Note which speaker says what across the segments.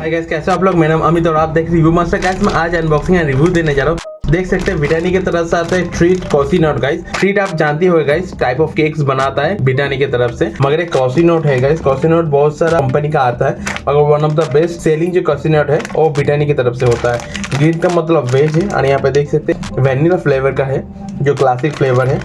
Speaker 1: Hi guys, कैसे आप लोग। मेरा नाम अमित और आप देख रिव्यू मास्टर। गाइस मैं आज अनबॉक्सिंग एंड रिव्यू देने जा रहा हूँ। देख सकते हैं ब्रिटानिया की तरफ से आता है ट्रीट क्रॉसिनट। गाइस ट्रीट आप जानते हो गाइस, टाइप ऑफ केक्स बनाता है ब्रिटानिया की तरफ से, मगर एक क्रॉसिनट है गाइस। क्रॉसिनट बहुत सारा कंपनी का आता है, मगर one of the best selling जो क्रॉसिनट है वो ब्रिटानिया की तरफ से होता है। ग्रीन का मतलब वेज है और यहाँ पे देख सकते हैं वैनिला फ्लेवर का है जो क्लासिक फ्लेवर है।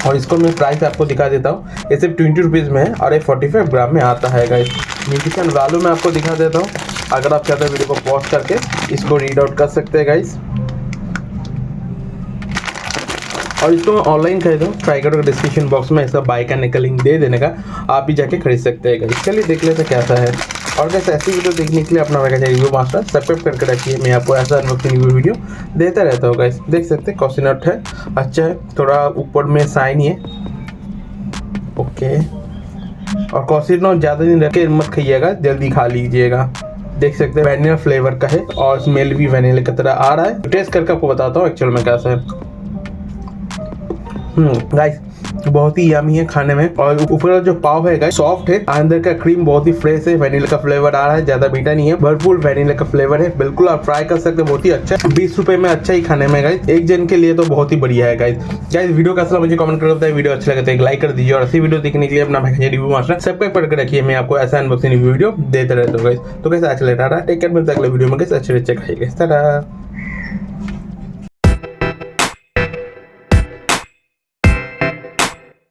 Speaker 1: और इसको मैं प्राइस आपको दिखा देता हूँ। ये सिर्फ 20 रुपीज़ में है और ये 45 ग्राम में आता है गाइस। न्यूट्रिशन वैल्यू में आपको दिखा देता हूँ। अगर आप चाहते हैं वीडियो को पॉज करके इसको रीड आउट कर सकते हैं गाइस। और इसको मैं ऑनलाइन खरीदा हूँ, ट्राई करो डिस्क्रिप्शन बॉक्स में इसका बाय करने का लिंक दे देने का, आप भी जाके खरीद सकते हैं गाइस। चलिए देख लेते हैं कैसा है। और कैसे ऐसी वीडियो देखने के लिए अपना रिव्यू मास्टर सब्सक्राइब करके रखिए। मैं आपको ऐसा अनबॉक्सिंग रिव्यू वीडियो देता रहता हूँ गाइस। देख सकते हैं क्रॉसिनट है, अच्छा है, थोड़ा ऊपर में शाइनी है। ओके, और क्रॉसिनट ज़्यादा दिन रख के मत खाइएगा, जल्दी खा लीजिएगा। देख सकते हैं वैनिला फ्लेवर का है और स्मेल भी वैनिला की तरह आ रहा है। टेस्ट करके आपको बताता हूँ एक्चुअल में कैसा है। गाइस बहुत ही यमी है खाने में। और ऊपर का जो पाव है गाइस सॉफ्ट है, अंदर का क्रीम बहुत ही फ्रेश है, वैनिला का फ्लेवर आ रहा है, ज्यादा मीठा नहीं है, भरपूर वैनिला का फ्लेवर है। बिल्कुल आप ट्राई कर सकते हैं, बहुत ही अच्छा। 20 रुपए में अच्छा ही खाने में गाइस, एक जन के लिए तो बहुत ही बढ़िया है गाइस। वीडियो कैसा मुझे कमेंट कर बताइए। वीडियो अच्छा लगे तो एक लाइक कर दीजिए और ऐसी वीडियो देखने के लिए अपना रिव्यू मास्टर सब्सक्राइब करके रखिए। मैं आपको ऐसा अनबॉक्सिंग रिव्यू वीडियो देते रहता हूँ गाइस। तो कैसे अच्छा लग रहा है, टेक केयर, मिलता है अगले वीडियो में। कैसे अच्छे खाइए।